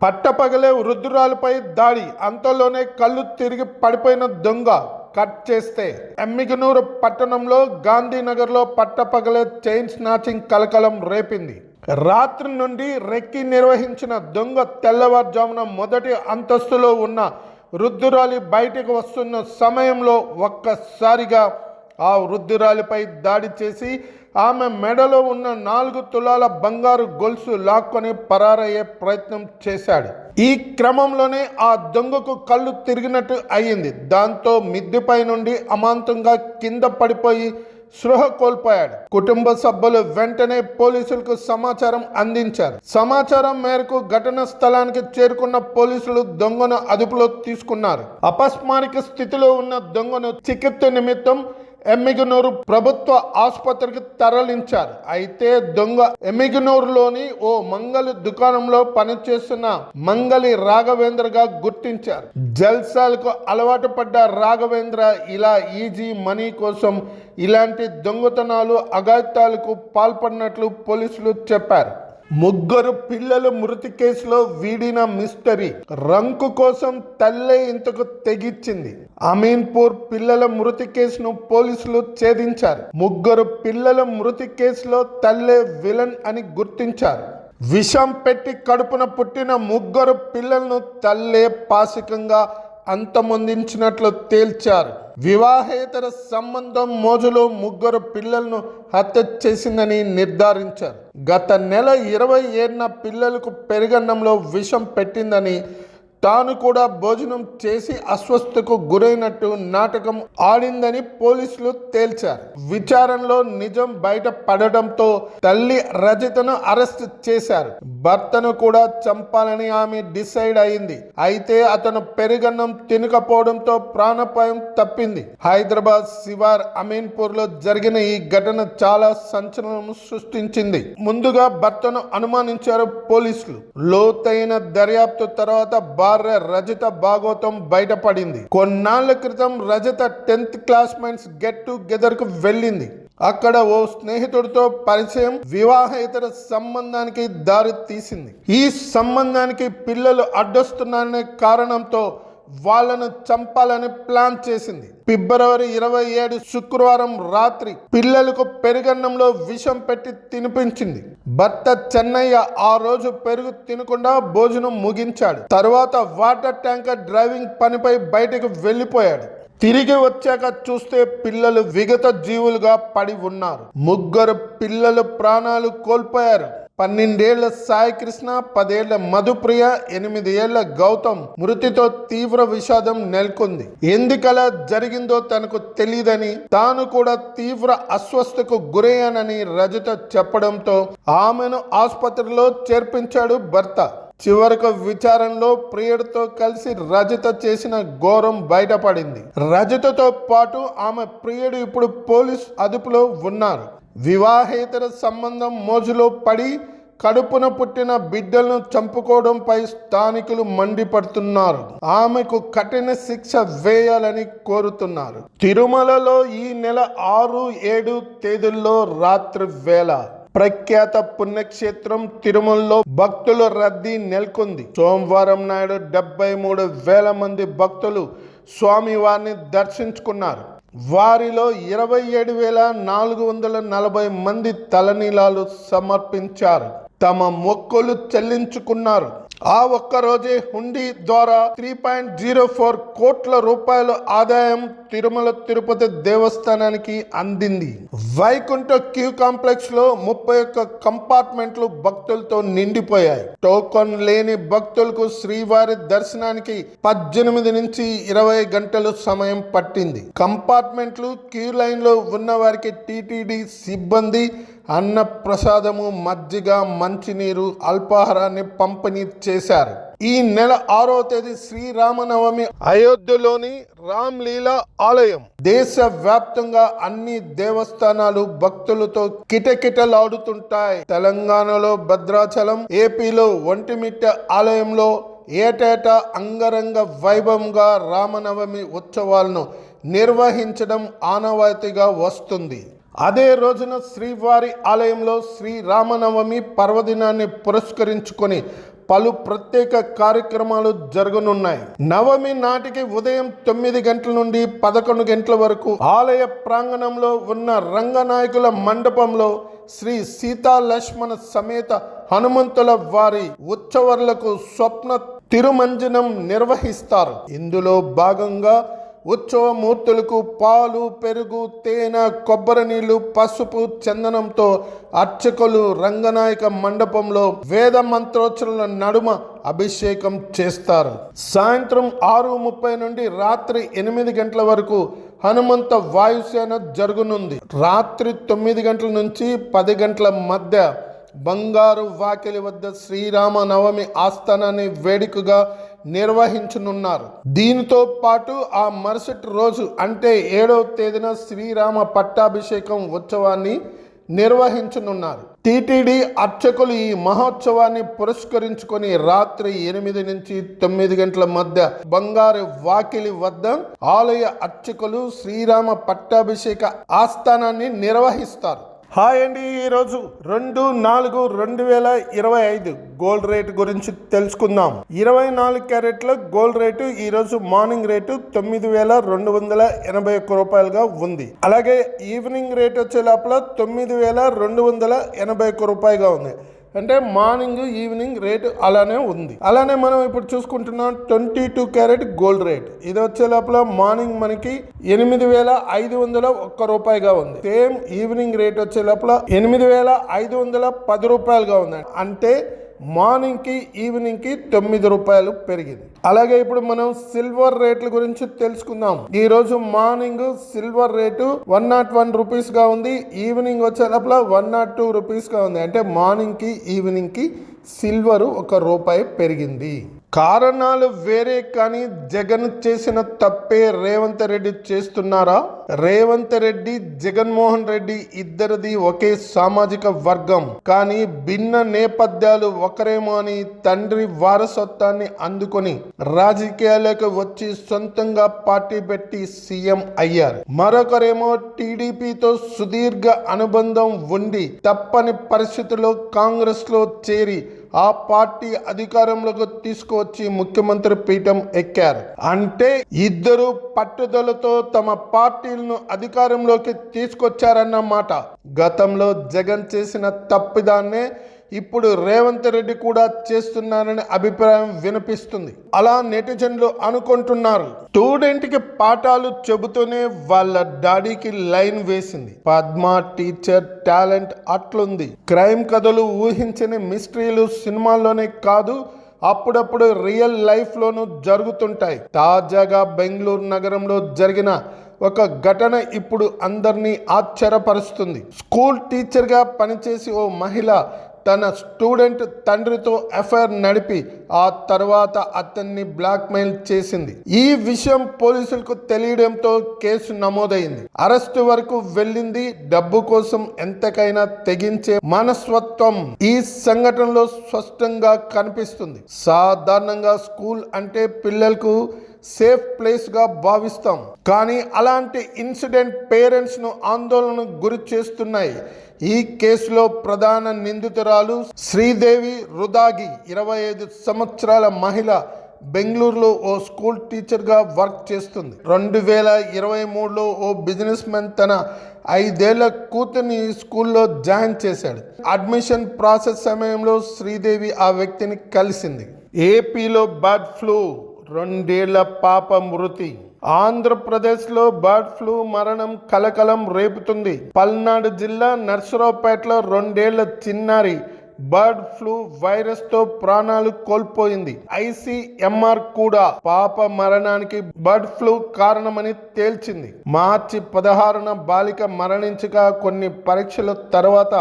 పట్టపగలే వృద్ధురాలపై దాడి, అంతలోనే కళ్ళు తిరిగి పడిపోయిన దొంగ కట్ చేస్తే. ఎమ్మిగనూరు పట్టణంలో గాంధీనగర్లో పట్టపగలే చైన్ స్నాచింగ్ కలకలం రేపింది. రాత్రి నుండి రెక్కి నిర్వహించిన దొంగ తెల్లవారుజామున మొదటి అంతస్తులో ఉన్న వృద్ధురాలి బయటకు వస్తున్న సమయంలో ఒక్కసారిగా ఆ వృద్ధురాలిపై దాడి చేసి ఆమె మెడలో ఉన్న 4 తులాల బంగారు గొలుసు లాక్కొని పరారయ్యే ప్రయత్నం చేశాడు. ఈ క్రమంలోనే ఆ దొంగకు కళ్ళు తిరిగినట్టు అయ్యింది. దాంతో మిద్దెపై నుండి అమాంతంగా కింద పడిపోయి స్పృహ కోల్పోయాడు. కుటుంబ సభ్యులు వెంటనే పోలీసులకు సమాచారం అందించారు. సమాచారం మేరకు ఘటన స్థలానికి చేరుకున్న పోలీసులు దొంగను అదుపులో తీసుకున్నారు. అపస్మారక స్థితిలో ఉన్న దొంగను చికిత్స నిమిత్తం ఎమ్మిగనూరు ప్రభుత్వ ఆసుపత్రికి తరలించారు. అయితే దొంగ ఎమ్మిగనూరులోని ఓ మంగలి దుకాణంలో పనిచేస్తున్న మంగలి రాఘవేంద్రగా గుర్తించారు. జల్సాలకు అలవాటు పడ్డ రాఘవేంద్ర ఇలా ఈజీ మనీ కోసం ఇలాంటి దొంగతనాలు అఘాయిత్యాలకు పాల్పడినట్లు పోలీసులు చెప్పారు. 3 పిల్లల మృతి కేసులో వీడిన మిస్టరీ, రంకు కోసం తల్లే ఇంతకు తెగిచ్చింది. అమీన్పూర్ పిల్లల మృతి కేసును పోలీసులు ఛేదించారు. 3 పిల్లల మృతి కేసులో తల్లే విలన్ అని గుర్తించారు. విషం పెట్టి కడుపున పుట్టిన 3 పిల్లలను తల్లే పాశికంగా అంతమొందించినట్లు తేల్చారు. వివాహేతర సంబంధం మోజులో 3 పిల్లలను హత్య చేసిందని నిర్ధారించారు. గత నెల 27న పిల్లలకు పెరుగన్నంలో విషం పెట్టిందని, తాను కూడా భోజనం చేసి అస్వస్థకు గురైనట్టు నాటకం ఆడిందని పోలీసులు తేల్చారు. విచారణలో నిజం బయట పడడంతో తల్లి రజితను అరెస్ట్ చేశారు. భర్తను కూడా చంపాలని ఆమె డిసైడ్ అయింది. అయితే అతను పెరుగన్నం తినకపోవడంతో ప్రాణాపాయం తప్పింది. హైదరాబాద్ శివార్ అమీన్పూర్ లో జరిగిన ఈ ఘటన చాలా సంచలనం సృష్టించింది. ముందుగా భర్తను అనుమానించారు పోలీసులు. లోతైన దర్యాప్తు తర్వాత భార్య రజిత భాగవతం బయటపడింది. కొన్నాళ్ల క్రితం Rajitha 10th classmates get together కు వెళ్ళింది. అక్కడ ఓ స్నేహితుడితో పరిచయం వివాహేతర సంబంధానికి దారి తీసింది. ఈ సంబంధానికి పిల్లలు అడ్డొస్తున్నారనే కారణంతో వాళ్ళను చంపాలని ప్లాన్ చేసింది. ఫిబ్రవరి 27 శుక్రవారం రాత్రి పిల్లలకు పెరుగన్నంలో విషం పెట్టి తినిపించింది. భర్త చెన్నయ్య ఆ రోజు పెరుగు తినకుండా భోజనం ముగించాడు. తరువాత వాటర్ ట్యాంకర్ డ్రైవింగ్ పనిపై బయటకు వెళ్ళిపోయాడు. తిరిగి వచ్చాక చూస్తే పిల్లలు విగత జీవులుగా పడి ఉన్నారు. 3 పిల్లలు ప్రాణాలు కోల్పోయారు. 12 ఏళ్ల సాయి కృష్ణ, 10 ఏళ్ల మధుప్రియ, 8 ఏళ్ల గౌతమ్ మృతితో తీవ్ర విషాదం నెలకొంది. ఎందుకలా జరిగిందో తనకు తెలియదని, తాను కూడా తీవ్ర అస్వస్థకు గురయ్యానని రజిత చెప్పడంతో ఆమెను ఆసుపత్రిలో చేర్పించాడు భర్త. చివరకు విచారణలో ప్రియుడితో కలిసి రజిత చేసిన ఘోరం బయటపడింది. రజితతో పాటు ఆమె ప్రియుడు ఇప్పుడు పోలీస్ అదుపులో ఉన్నారు. వివాహేతర సంబంధం మోజులో పడి కడుపున పుట్టిన బిడ్డలను చంపుకోవడంపై స్థానికులు మండిపడుతున్నారు. ఆమెకు కఠిన శిక్ష వేయాలని కోరుతున్నారు. తిరుమలలో ఈ నెల 6, 7 తేదీల్లో రాత్రి వేళ ప్రఖ్యాత పుణ్యక్షేత్రం తిరుమలలో భక్తుల రద్దీ నెలకొంది. సోమవారం నాడు 73,000 మంది భక్తులు స్వామివారిని దర్శించుకున్నారు. వారిలో 27,440 మంది తలనీలాలు సమర్పించారు, తమ మొక్కులు చెల్లించుకున్నారు. ఆ ఒక్కరోజే హుండీ ద్వారా 3.04 కోట్ల రూపాయల ఆదాయం తిరుమల తిరుపతి దేవస్థానానికి అందింది. వైకుంఠ క్యూ కాంప్లెక్స్ లో 31 కంపార్ట్మెంట్లు భక్తులతో నిండిపోయాయి. టోకన్ లేని భక్తులకు శ్రీవారి దర్శనానికి 18 నుంచి 20 గంటలు సమయం పట్టింది. కంపార్ట్మెంట్లు క్యూ లైన్ లో ఉన్న వారికి టీటీడీ సిబ్బంది అన్న ప్రసాదము, మజ్జిగ, మంచినీరు, అల్పాహారాన్ని పంపిణీ చేశారు. ఈ నెల 6వ తేదీ శ్రీరామనవమి అయోధ్యలోని రామ్లీలా ఆలయం దేశవ్యాప్తంగా అన్ని దేవస్థానాలు భక్తులతో కిటకిటలాడుతుంటాయి. తెలంగాణలో భద్రాచలం, ఏపీలో ఒంటిమిట్ట ఆలయంలో ఏటేటా అంగరంగ వైభవంగా రామనవమి ఉత్సవాలను నిర్వహించడం ఆనవాయితీగా వస్తుంది. అదే రోజున శ్రీవారి ఆలయంలో శ్రీరామనవమి పర్వదినాన్ని పురస్కరించుకొని పలు ప్రత్యేక కార్యక్రమాలు జరగనున్నాయి. నవమి నాటికి ఉదయం 9 గంటల నుండి 11 గంటల వరకు ఆలయ ప్రాంగణంలో ఉన్న రంగనాయకుల మండపంలో శ్రీ సీతా లక్ష్మణ సమేత హనుమంతుల వారి ఉత్సవాలకు స్వప్న తిరుమంజనం నిర్వహిస్తారు. ఇందులో భాగంగా ఉత్సవమూర్తులకు పాలు, పెరుగు, తేనె, కొబ్బరి నీళ్లు, పసుపు, చందనంతో అర్చకులు రంగనాయక మండపంలో వేద మంత్రోచ్చరణల నడుమ అభిషేకం చేస్తారు. సాయంత్రం 6:30 నుండి రాత్రి 8 గంటల వరకు హనుమంత వాయుసేన జరుగునుంది. రాత్రి 9 గంటల నుంచి 10 గంటల మధ్య బంగారు వాకిలి వద్ద శ్రీరామ నవమి ఆస్థానాన్ని వేడుకగా నిర్వహించనున్నారు. దీనితో పాటు ఆ మరుసటి రోజు అంటే 7వ తేదీన శ్రీరామ పట్టాభిషేకం ఉత్సవాన్ని నిర్వహించనున్నారు. టీటీడీ అర్చకులు ఈ మహోత్సవాన్ని పురస్కరించుకొని రాత్రి 8 నుంచి 9 గంటల మధ్య బంగారు వాకిలి వద్ద ఆలయ అర్చకులు శ్రీరామ పట్టాభిషేక ఆస్థానాన్ని నిర్వహిస్తారు. హాయ్ అండి, ఈరోజు 2/4/2025 గోల్డ్ రేటు గురించి తెలుసుకుందాం. 24 క్యారెట్ల గోల్డ్ రేటు ఈరోజు మార్నింగ్ రేటు 9,281 రూపాయలుగా ఉంది. అలాగే ఈవినింగ్ రేట్ వచ్చే లోపల 9,281 రూపాయలుగా ఉంది. అంటే మార్నింగ్ ఈవినింగ్ రేటు అలానే ఉంది. అలానే మనం ఇప్పుడు చూసుకుంటున్నాం 22 క్యారెట్ గోల్డ్ రేట్. ఇది వచ్చే లోపల మార్నింగ్ మనకి 8,501 రూపాయలుగా ఉంది. సేమ్ ఈవినింగ్ రేట్ వచ్చే లోపల 8,510 రూపాయలుగా ఉంది. అంటే మార్నింగ్ కి ఈవినింగ్ కి 9 రూపాయలు పెరిగింది. అలాగే ఇప్పుడు మనం సిల్వర్ రేట్ల గురించి తెలుసుకుందాం. ఈ రోజు మార్నింగ్ సిల్వర్ రేటు 101 రూపీస్ గా ఉంది. ఈవినింగ్ వచ్చే లోపల 102 రూపీస్ గా ఉంది. అంటే మార్నింగ్ కి ఈవినింగ్ కి సిల్వర్ 1 రూపాయి పెరిగింది. కారణాలు వేరే కానీ జగన్ చేసిన తప్పే రేవంత్ రెడ్డి చేస్తున్నారా? రేవంత్ రెడ్డి, జగన్మోహన్ రెడ్డి ఇద్దరిది ఒకే సామాజిక వర్గం, కానీ భిన్న నేపథ్యాలు ఒకరేమో అని తండ్రి వారసత్వాన్ని అందుకొని రాజకీయాలకు వచ్చి సొంతంగా పార్టీ పెట్టి సీఎం అయ్యారు. మరొకరేమో టీడీపీతో సుదీర్ఘ అనుబంధం ఉండి తప్పని పరిస్థితుల్లో కాంగ్రెస్ లో చేరి ఆ పార్టీ అధికారంలోకి తీసుకువచ్చి ముఖ్యమంత్రి పీఠం ఎక్కారు. అంటే ఇద్దరు పట్టుదలతో తమ పార్టీలను అధికారంలోకి తీసుకొచ్చారన్నమాట. గతంలో జగన్ చేసిన తప్పిదాన్నే ఇప్పుడు రేవంత్ రెడ్డి కూడా చేస్తున్నారనే అభిప్రాయం వినిపిస్తుంది. అలా నెటిజన్లు అనుకుంటున్నారు. స్టూడెంట్ కి పాఠాలు చెబుతూనే వాళ్ళ డాడీకి లైన్ వేసింది. పద్మ టీచర్ టాలెంట్ అట్లుంది. క్రైమ్ కథలు, ఊహించని మిస్టరీలు సినిమాల్లోనే కాదు, అప్పుడప్పుడు రియల్ లైఫ్ లోనూ జరుగుతుంటాయి. తాజాగా బెంగళూరు నగరంలో జరిగిన ఒక ఘటన ఇప్పుడు అందరినీ ఆశ్చర్యపరుస్తుంది. స్కూల్ టీచర్ గా పనిచేసి ఓ మహిళ తన స్టూడెంట్ తండ్రితో ఎఫ్ఐఆర్ నడిపి ఆ తర్వాత అతన్ని బ్లాక్మెయిల్ చేసింది. ఈ విషయం పోలీసులకు తెలియడంతో కేసు నమోదైంది. అరెస్టు వరకు వెళ్ళింది. డబ్బు కోసం ఎంతకైనా తెగించే మనస్తత్వం ఈ సంఘటనలో స్పష్టంగా కనిపిస్తుంది. సాధారణంగా స్కూల్ అంటే పిల్లలకు సేఫ్ ప్లేస్ గా భావిస్తాం, కానీ అలాంటి ఇన్సిడెంట్ పేరెంట్స్ ను ఆందోళనకు గురి చేస్తున్నాయి. ఈ కేసులో ప్రధాన నిందితురాలు శ్రీదేవి రుదాగి 25 సంవత్సరాల మహిళ బెంగళూరులో ఓ స్కూల్ టీచర్గా వర్క్ చేస్తుంది. 2023లో ఓ బిజినెస్ మ్యాన్ తన 5 ఏళ్ల కూతుర్ని స్కూల్లో జాయిన్ చేశాడు. అడ్మిషన్ ప్రాసెస్ సమయంలో శ్రీదేవి ఆ వ్యక్తిని కలిసింది. ఏపీలో బర్డ్ ఫ్లూ, 2 ఏళ్ల పాప మృతి. ఆంధ్రప్రదేశ్లో బర్డ్ ఫ్లూ మరణం కలకలం రేపుతుంది. పల్నాడు జిల్లా నర్సరావుపేటలో 2 ఏళ్ల చిన్నారి బర్డ్ ఫ్లూ వైరస్ తో ప్రాణాలు కోల్పోయింది. ICMR కూడా పాప మరణానికి బర్డ్ ఫ్లూ కారణమని తేల్చింది. మార్చి 16న బాలిక మరణించగా కొన్ని పరీక్షల తర్వాత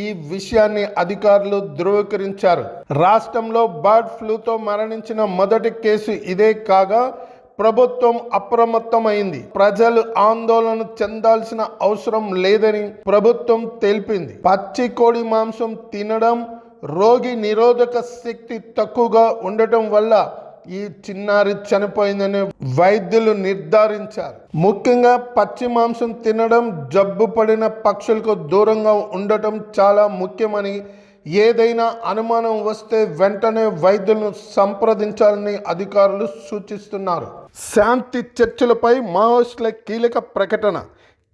ఈ విషయాన్ని అధికారులు ధృవీకరించారు. రాష్ట్రంలో బర్డ్ ఫ్లూతో మరణించిన మొదటి కేసు ఇదే కాగా ప్రభుత్వం అప్రమత్తమైంది. ప్రజలు ఆందోళన చెందాల్సిన అవసరం లేదని ప్రభుత్వం తెలిపింది. పచ్చి కోడి మాంసం తినడం, రోగి నిరోధక శక్తి తక్కువగా ఉండటం వల్ల ఈ చిన్నారి చనిపోయిందని వైద్యులు నిర్ధారించారు. ముఖ్యంగా పచ్చి మాంసం తినడం, జబ్బు పడిన పక్షులకు దూరంగా ఉండటం చాలా ముఖ్యమని ఏదైనా అనుమానం వస్తే వెంటనే వైద్యులను సంప్రదించాలని అధికారులు సూచిస్తున్నారు. శాంతి చర్చలపై మావోయిస్టుల కీలక ప్రకటన,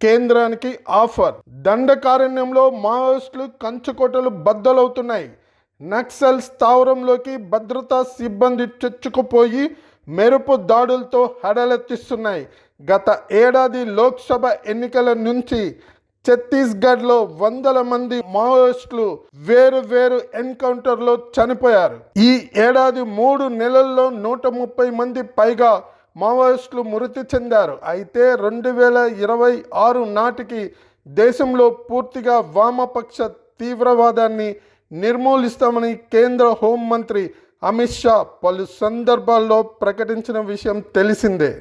కేంద్రానికి ఆఫర్. దండకారణ్యంలో మావోయిస్టులు కంచుకోటలు బద్దలవుతున్నాయి. నక్సల్ స్థావరంలోకి భద్రతా సిబ్బంది చొచ్చుకుపోయి మెరుపు దాడులతో హడలెత్తిస్తున్నాయి. గత ఏడాది లోక్సభ ఎన్నికల నుంచి ఛత్తీస్గఢ్లో వందల మంది మావోయిస్టులు వేరు ఎన్కౌంటర్లో చనిపోయారు. ఈ ఏడాది 3 నెలల్లో 130 మంది పైగా మావోయిస్టులు మృతి చెందారు. అయితే 2026 నాటికి దేశంలో పూర్తిగా వామపక్ష తీవ్రవాదాన్ని నిర్మూలిస్తామని కేంద్ర హోంమంత్రి అమిత్ షా పలు సందర్భాల్లో ప్రకటించిన విషయం తెలిసిందే.